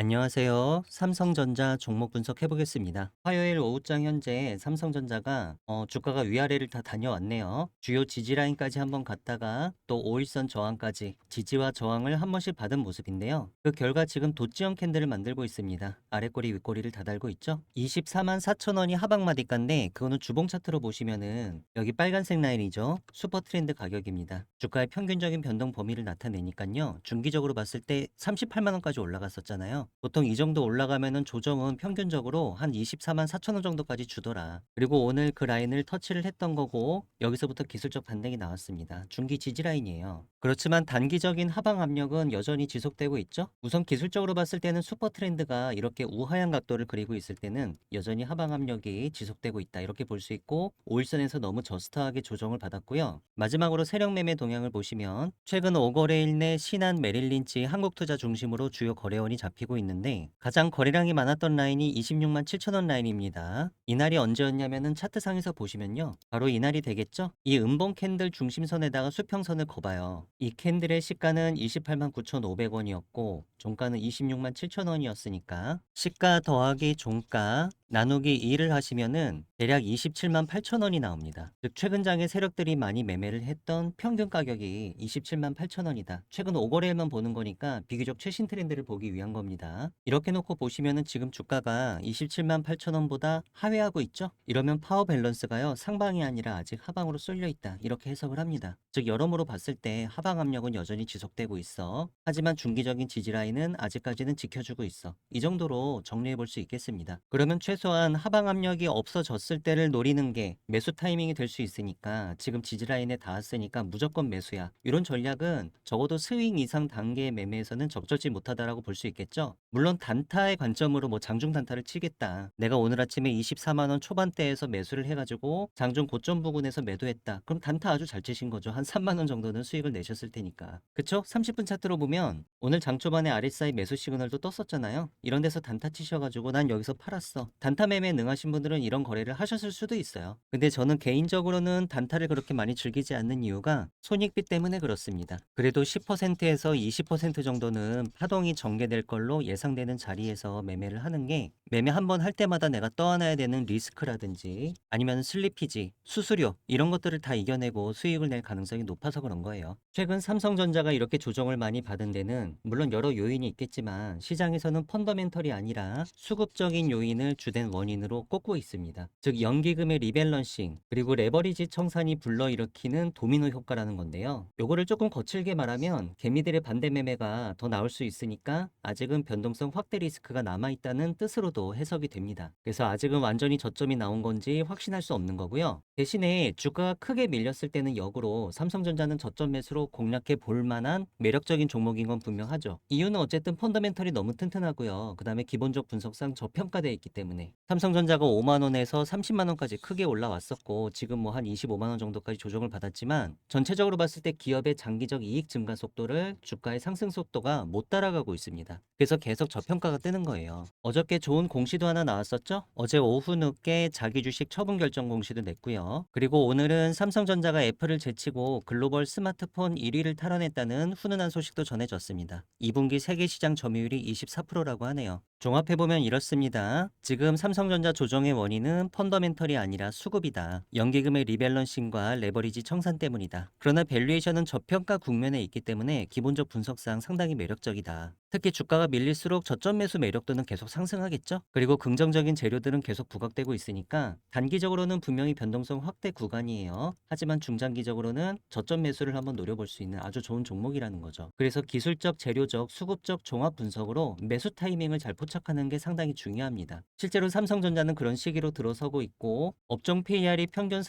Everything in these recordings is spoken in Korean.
안녕하세요. 삼성전자 종목 분석해 보겠습니다. 화요일 오후장 현재 삼성전자가 주가가 위아래를 다 다녀왔네요. 주요 지지 라인까지 한번 갔다가 또 5일선 저항까지 지지와 저항을 한 번씩 받은 모습인데요. 그 결과 지금 도지형 캔들을 만들고 있습니다. 아래꼬리 윗꼬리를 다 달고 있죠. 24만 4천 원이 하방마디가인데 그거는 주봉 차트로 보시면은 여기 빨간색 라인이죠. 슈퍼 트렌드 가격입니다. 주가의 평균적인 변동 범위를 나타내니까요. 중기적으로 봤을 때 38만 원까지 올라갔었잖아요. 보통 이 정도 올라가면은 조정은 평균적으로 한 24만 4천 원 정도까지 주더라. 그리고 오늘 그 라인을 터치를 했던 거고 여기서부터 기술적 반등이 나왔습니다. 중기 지지 라인이에요. 그렇지만 단기적인 하방 압력은 여전히 지속되고 있죠. 우선 기술적으로 봤을 때는 슈퍼 트렌드가 이렇게 우하향 각도를 그리고 있을 때는 여전히 하방 압력이 지속되고 있다. 이렇게 볼 수 있고 5일선에서 너무 저스트하게 조정을 받았고요. 마지막으로 세력 매매 동향을 보시면 최근 5거래일 내 신한, 메릴린치, 한국투자 중심으로 주요 거래원이 잡히고 있는데 가장 거래량이 많았던 라인이 26만 7천 원 라인입니다. 이날이 언제였냐면은 차트상에서 보시면요. 바로 이날이 되겠죠? 이 음봉 캔들 중심선에다가 수평선을 그어봐요. 이 캔들의 시가는 28만 9,500원이었고 종가는 26만 7천 원이었으니까 시가 더하기 종가 나누기 2를 하시면은 대략 27만 8천 원이 나옵니다. 즉 최근 장에 세력들이 많이 매매를 했던 평균 가격이 27만 8천 원이다. 최근 5거래일만 보는 거니까 비교적 최신 트렌드를 보기 위한 겁니다. 이렇게 놓고 보시면은 지금 주가가 27만 8천 원보다 하회하고 있죠. 이러면 파워 밸런스가요 상방이 아니라 아직 하방으로 쏠려 있다. 이렇게 해석을 합니다. 즉 여러모로 봤을 때 하방 압력은 여전히 지속되고 있어. 하지만 중기적인 지지 라인은 아직까지는 지켜주고 있어. 이 정도로 정리해 볼 수 있겠습니다. 그러면 최소한 하방 압력이 없어졌을 때를 노리는 게 매수 타이밍이 될 수 있으니까 지금 지지 라인에 닿았으니까 무조건 매수야. 이런 전략은 적어도 스윙 이상 단계의 매매에서는 적절치 못하다라고 볼 수 있겠죠. 물론 단타의 관점으로 뭐 장중 단타를 치겠다. 내가 오늘 아침에 24만 원 초반대에서 매수를 해가지고 장중 고점 부근에서 매도했다. 그럼 단타 아주 잘 치신 거죠. 한 3만 원 정도는 수익을 내셨을 테니까. 그쵸? 30분 차트로 보면 오늘 장 초반에 RSI 매수 시그널도 떴었잖아요. 이런 데서 단타 치셔가지고 난 여기서 팔았어. 단타 매매에 능하신 분들은 이런 거래를 하셨을 수도 있어요. 근데 저는 개인적으로는 단타를 그렇게 많이 즐기지 않는 이유가 손익비 때문에 그렇습니다. 그래도 10%에서 20% 정도는 파동이 전개될 걸로 예상되는 자리에서 매매를 하는 게 매매 한 번 할 때마다 내가 떠안아야 되는 리스크라든지 아니면 슬리피지, 수수료 이런 것들을 다 이겨내고 수익을 낼 가능성이 높아서 그런 거예요. 최근 삼성전자가 이렇게 조정을 많이 받은 데는 물론 여러 요인이 있겠지만 시장에서는 펀더멘털이 아니라 수급적인 요인을 주된 원인으로 꼽고 있습니다. 즉 연기금의 리밸런싱 그리고 레버리지 청산이 불러일으키는 도미노 효과라는 건데요. 요거를 조금 거칠게 말하면 개미들의 반대 매매가 더 나올 수 있으니까 아직은 변동성 확대 리스크가 남아있다는 뜻으로도 해석이 됩니다. 그래서 아직은 완전히 저점이 나온 건지 확신할 수 없는 거고요. 대신에 주가가 크게 밀렸을 때는 역으로 삼성전자는 저점 매수로 공략해 볼 만한 매력적인 종목인 건 분명하죠. 이유는 어쨌든 펀더멘털이 너무 튼튼하고요. 그 다음에 기본적 분석상 저평가되어 있기 때문에 삼성전자가 5만 원에서 30만 원까지 크게 올라왔었고 지금 뭐 한 25만 원 정도까지 조정을 받았지만 전체적으로 봤을 때 기업의 장기적 이익 증가 속도를 주가의 상승 속도가 못 따라가고 있습니다. 그래서 계속 저평가가 뜨는 거예요. 어저께 좋은 공시도 하나 나왔었죠? 어제 오후 늦게 자기 주식 처분 결정 공시도 냈고요. 그리고 오늘은 삼성전자가 애플을 제치고 글로벌 스마트폰 1위를 탈환했다는 훈훈한 소식도 전해졌습니다. 2분기 세계 시장 점유율이 24%라고 하네요. 종합해보면 이렇습니다. 지금 삼성전자 조정의 원인은 펀더멘털이 아니라 수급이다. 연기금의 리밸런싱과 레버리지 청산 때문이다. 그러나 밸류에이션은 저평가 국면에 있기 때문에 기본적 분석상 상당히 매력적이다. 특히 주가가 밀릴수록 저점 매수 매력도는 계속 상승하겠죠? 그리고 긍정적인 재료들은 계속 부각되고 있으니까 단기적으로는 분명히 변동성 확대 구간이에요. 하지만 중장기적으로는 저점 매수를 한번 노려볼 수 있는 아주 좋은 종목이라는 거죠. 그래서 기술적, 재료적, 수급적 종합 분석으로 매수 타이밍을 잘 포착하는 게 상당히 중요합니다. 실제로 삼성전자는 그런 시기로 들어서고 있고 업종 PER이 평균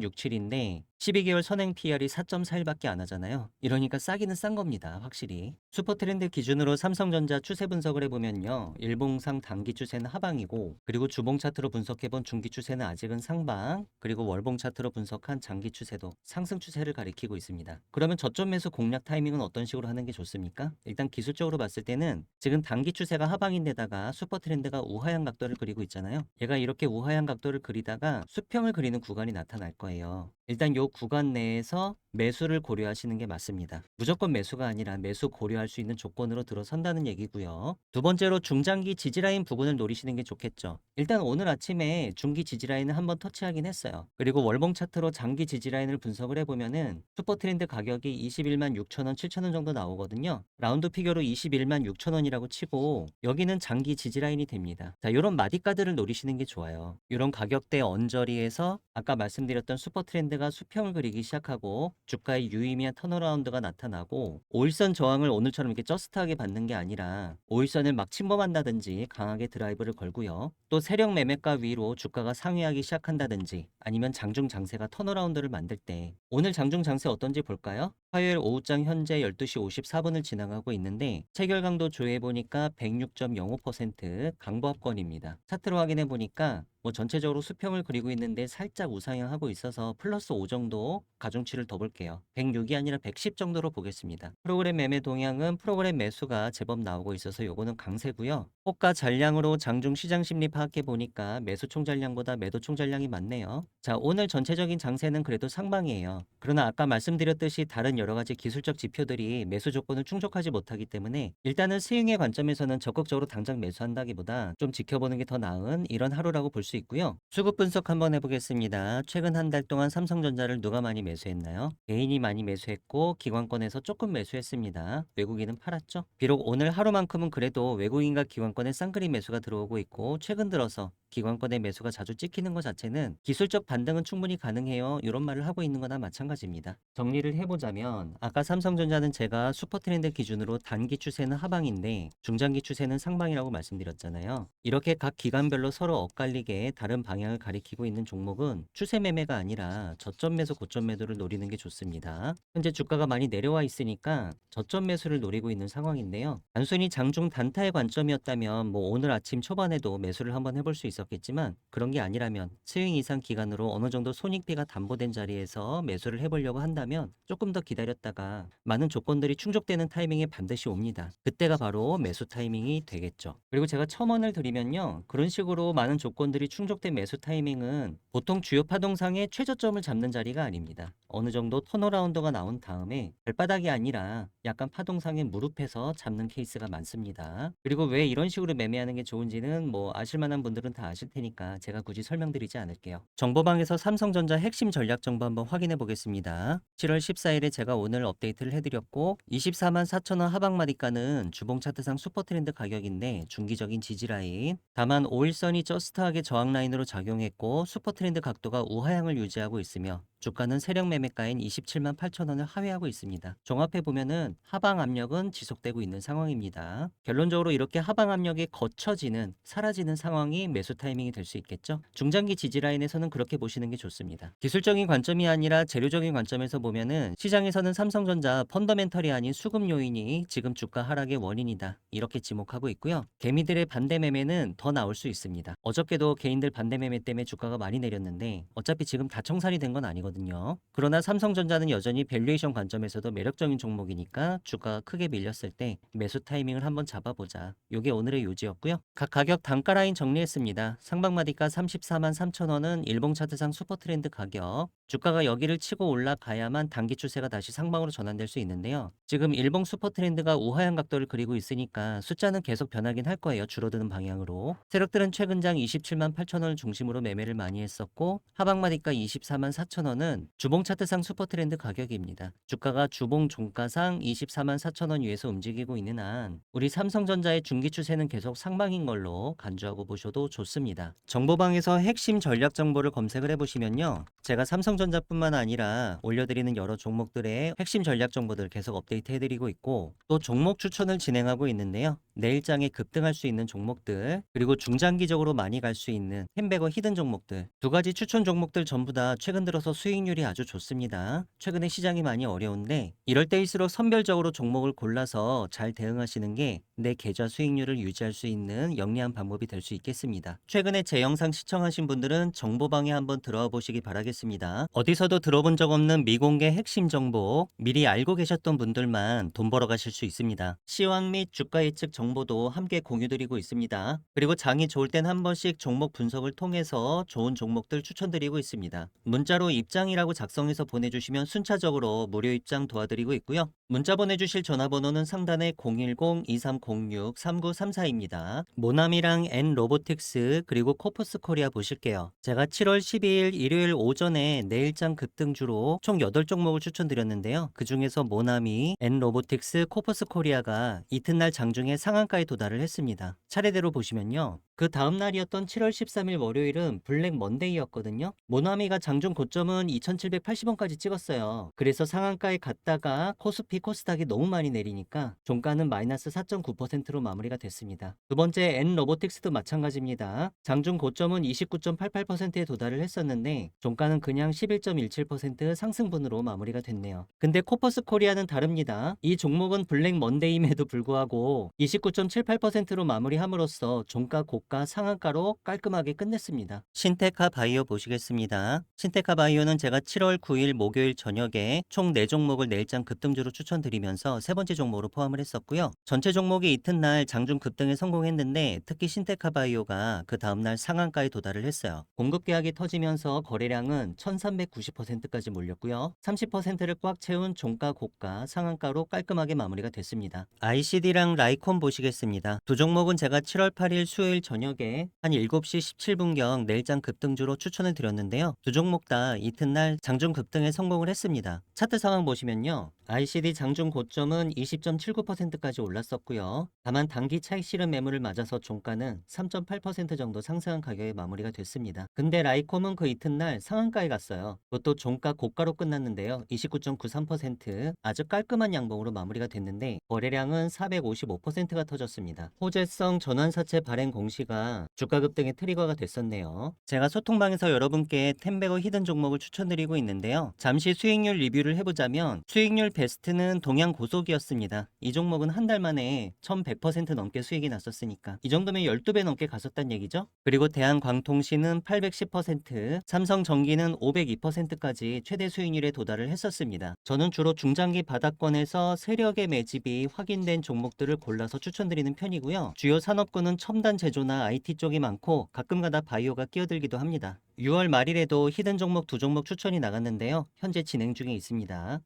31.67인데 12개월 선행 PER이 4.41밖에 안 하잖아요. 이러니까 싸기는 싼 겁니다. 확실히. 슈퍼트렌드 기준으로 삼성전자 추세 분석을 해보면요. 일봉상 단기 추세는 하방이고 그리고 주봉 차트로 분석해본 중기 추세는 아직은 상방 그리고 월봉 차트로 분석한 장기 추세도 상승 추세를 가리키고 있습니다. 그러면 저점 매수 공략 타이밍은 어떤 식으로 하는 게 좋습니까? 일단 기술적으로 봤을 때는 지금 단기 추세가 하방인데다가 슈퍼트렌드가 우하향 각도를 그리고 있잖아요. 얘가 이렇게 우하향 각도를 그리다가 수평을 그리는 구간이 나타날 거예요. 일단 요 구간 내에서 매수를 고려하시는 게 맞습니다. 무조건 매수가 아니라 매수 고려할 수 있는 조건으로 들어서 산다는 얘기고요. 두 번째로 중장기 지지라인 부근을 노리시는 게 좋겠죠. 일단 오늘 아침에 중기 지지라인을 한번 터치하긴 했어요. 그리고 월봉 차트로 장기 지지라인을 분석을 해보면은 슈퍼트렌드 가격이 21만 6천 원, 7천 원 정도 나오거든요. 라운드 피겨로 21만 6천 원이라고 치고 여기는 장기 지지라인이 됩니다. 자, 이런 마디가드를 노리시는 게 좋아요. 이런 가격대 언저리에서 아까 말씀드렸던 슈퍼트렌드가 수평을 그리기 시작하고 주가의 유의미한 턴어라운드가 나타나고 5일선 저항을 오늘처럼 이렇게 저스트하게 받는 게 아니라 5일선을 막 침범한다든지 강하게 드라이브를 걸고요. 또 세력 매매가 위로 주가가 상회하기 시작한다든지 아니면 장중 장세가 턴어라운드를 만들 때 오늘 장중 장세 어떤지 볼까요? 화요일 오후장 현재 12시 54분을 지나가고 있는데 체결 강도 조회해 보니까 106.05% 강보합권입니다. 차트로 확인해 보니까 전체적으로 수평을 그리고 있는데 살짝 우상향하고 있어서 플러스 5 정도 가중치를 더 볼게요. 106이 아니라 110 정도로 보겠습니다. 프로그램 매매 동향은 프로그램 매수가 제법 나오고 있어서 요거는 강세고요. 호가 잔량으로 장중 시장 심리 파악해 보니까 매수 총잔량보다 매도 총잔량이 많네요. 자, 오늘 전체적인 장세는 그래도 상방이에요. 그러나 아까 말씀드렸듯이 다른 여러 가지 기술적 지표들이 매수 조건을 충족하지 못하기 때문에 일단은 스윙의 관점에서는 적극적으로 당장 매수한다기보다 좀 지켜보는 게 더 나은 이런 하루라고 볼 수 있고요. 수급 분석 한번 해보겠습니다. 최근 한 달 동안 삼성전자를 누가 많이 매수했나요? 개인이 많이 매수했고 기관권에서 조금 매수했습니다. 외국인은 팔았죠. 비록 오늘 하루만큼은 그래도 외국인과 기관권의 쌍끌이 매수가 들어오고 있고 최근 들어서 기관권의 매수가 자주 찍히는 것 자체는 기술적 반등은 충분히 가능해요. 이런 말을 하고 있는 거나 마찬가지입니다. 정리를 해보자면 아까 삼성전자는 제가 슈퍼트렌드 기준으로 단기 추세는 하방인데 중장기 추세는 상방이라고 말씀드렸잖아요. 이렇게 각 기관별로 서로 엇갈리게 다른 방향을 가리키고 있는 종목은 추세 매매가 아니라 저점 매수 고점 매도를 노리는 게 좋습니다. 현재 주가가 많이 내려와 있으니까 저점 매수를 노리고 있는 상황인데요. 단순히 장중 단타의 관점이었다면 오늘 아침 초반에도 매수를 한번 해볼 수 있었겠지만 그런 게 아니라면 스윙 이상 기간으로 어느 정도 손익비가 담보된 자리에서 매수를 해보려고 한다면 조금 더 기다렸다가 많은 조건들이 충족되는 타이밍에 반드시 옵니다. 그때가 바로 매수 타이밍이 되겠죠. 그리고 제가 첨언을 드리면요. 그런 식으로 많은 조건들이 충족된 매수 타이밍은 보통 주요 파동상의 최저점을 잡는 자리가 아닙니다. 어느 정도 턴어라운드가 나온 다음에 발바닥이 아니라 약간 파동상에 무릎에서 잡는 케이스가 많습니다. 그리고 왜 이런 식으로 매매하는 게 좋은지는 아실 만한 분들은 다 아실 테니까 제가 굳이 설명드리지 않을게요. 정보방에서 삼성전자 핵심 전략 정보 한번 확인해 보겠습니다. 7월 14일에 제가 오늘 업데이트를 해드렸고 24만 4천원 하방마디가는 주봉 차트상 슈퍼트렌드 가격인데 중기적인 지지라인, 다만 5일선이 저스트하게 저항라인으로 작용했고 슈퍼트렌드 각도가 우하향을 유지하고 있으며 주가는 세력 매매가인 27만 8천원을 하회하고 있습니다. 종합해보면은 하방 압력은 지속되고 있는 상황입니다. 결론적으로 이렇게 하방 압력이 거쳐지는, 사라지는 상황이 매수 타이밍이 될 수 있겠죠. 중장기 지지라인에서는 그렇게 보시는 게 좋습니다. 기술적인 관점이 아니라 재료적인 관점에서 보면은 시장에서는 삼성전자 펀더멘털이 아닌 수급 요인이 지금 주가 하락의 원인이다. 이렇게 지목하고 있고요. 개미들의 반대 매매는 더 나올 수 있습니다. 어저께도 개인들 반대 매매 때문에 주가가 많이 내렸는데 어차피 지금 다 청산이 된 건 아니거든요. 그러나 삼성전자는 여전히 밸류에이션 관점에서도 매력적인 종목이니까 주가가 크게 밀렸을 때 매수 타이밍을 한번 잡아보자. 요게 오늘의 요지였고요. 각 가격 단가 라인 정리했습니다. 상방마디가 34만 3천원은 일봉 차트상 슈퍼트렌드 가격. 주가가 여기를 치고 올라가야만 단기 추세가 다시 상방으로 전환될 수 있는데요. 지금 일봉 슈퍼트렌드가 우하향 각도를 그리고 있으니까 숫자는 계속 변하긴 할 거예요. 줄어드는 방향으로. 세력들은 최근 장 27만 8천원을 중심으로 매매를 많이 했었고 하방마디가 24만 4천원은 주봉 차트상 슈퍼트렌드 가격입니다. 주가가 주봉 종가상 24만 4천원 위에서 움직이고 있는 한 우리 삼성전자의 중기 추세는 계속 상방인 걸로 간주하고 보셔도 좋습니다. 정보방에서 핵심 전략 정보를 검색을 해보시면요. 제가 삼성전자뿐만 아니라 올려드리는 여러 종목들의 핵심 전략 정보들 계속 업데이트 해드리고 있고 또 종목 추천을 진행하고 있는데요. 내일장에 급등할 수 있는 종목들 그리고 중장기적으로 많이 갈 수 있는 햄버거 히든 종목들 두 가지 추천 종목들 전부 다 최근 들어서 수익률이 아주 좋습니다. 최근에 시장이 많이 어려운데 이럴 때일수록 선별적으로 종목을 골라서 잘 대응하시는 게 내 계좌 수익률을 유지할 수 있는 영리한 방법이 될 수 있겠습니다. 최근에 제 영상 시청하신 분들은 정보방에 한번 들어와 보시기 바라겠습니다. 어디서도 들어본 적 없는 미공개 핵심 정보 미리 알고 계셨던 분들만 돈 벌어 가실 수 있습니다. 시황 및 주가 예측 정보도 함께 공유드리고 있습니다. 그리고 장이 좋을 땐 한 번씩 종목 분석을 통해서 좋은 종목들 추천드리고 있습니다. 문자로 입장이라고 작성해서 보내주시면 순차적으로 무료 입장 도와드리고 있고요. 문자 보내주실 전화번호는 상단에 010-2306-3934입니다. 모나미랑 N로보틱스 그리고 코프스 코리아 보실게요. 제가 7월 12일 일요일 오전에 내일장 급등주로 총 8종목을 추천드렸는데요. 그 중에서 모나미, N로보틱스, 코프스 코리아가 이튿날 장중에 상한가에 도달을 했습니다. 차례대로 보시면요. 그 다음 날이었던 7월 13일 월요일은 블랙 먼데이였거든요. 모나미가 장중 고점은 2,780원까지 찍었어요. 그래서 상한가에 갔다가 코스피 코스닥이 너무 많이 내리니까 종가는 마이너스 4.9%로 마무리가 됐습니다. 두 번째 N로보틱스도 마찬가지입니다. 장중 고점은 29.88%에 도달을 했었는데 종가는 그냥 11.17% 상승분으로 마무리가 됐네요. 근데 코퍼스 코리아는 다릅니다. 이 종목은 블랙 먼데이임에도 불구하고 29.78%로 마무리함으로써 종가 고가 상한가로 깔끔하게 끝냈습니다. 신테카 바이오 보시겠습니다. 신테카 바이오는 제가 7월 9일 목요일 저녁에 총 4종목을 내일장 급등주로 추천드리면서 세 번째 종목으로 포함을 했었고요. 전체 종목이 이튿날 장중 급등에 성공했는데 특히 신테카 바이오가 그 다음날 상한가에 도달을 했어요. 공급 계약이 터지면서 거래량은 1390%까지 몰렸고요. 30%를 꽉 채운 종가 고가 상한가로 깔끔하게 마무리가 됐습니다. ICD랑 라이콘 보시겠습니다. 두 종목은 제가 7월 8일 수요일 저녁에 한 7시 17분경 내일장 급등주로 추천을 드렸는데요. 두 종목 다 이튿날 장중 급등에 성공을 했습니다. 차트 상황 보시면요. ICD 장중 고점은 20.79%까지 올랐었고요. 다만 단기 차익 실현 매물을 맞아서 종가는 3.8% 정도 상승한 가격에 마무리가 됐습니다. 근데 라이콤은 그 이튿날 상한가에 갔어요. 그것도 종가 고가로 끝났는데요. 29.93% 아주 깔끔한 양봉으로 마무리가 됐는데 거래량은 455%가 터졌습니다. 호재성 전환사채 발행 공시가 주가 급등의 트리거가 됐었네요. 제가 소통방에서 여러분께 템베거 히든 종목을 추천드리고 있는데요. 잠시 수익률 리뷰를 해보자면 수익률 베스트는 동양 고속이었습니다. 이 종목은 한 달 만에 1100% 넘게 수익이 났었으니까 이 정도면 12배 넘게 갔었단 얘기죠. 그리고 대한광통신은 810%, 삼성전기는 502%까지 최대 수익률에 도달을 했었습니다. 저는 주로 중장기 바닥권에서 세력의 매집이 확인된 종목들을 골라서 추천드리는 편이고요. 주요 산업군은 첨단 제조나 IT 쪽이 많고 가끔가다 바이오가 끼어들기도 합니다. 6월 말일에도 히든 종목 두 종목 추천이 나갔는데요. 현재 진행 중에 있습니다.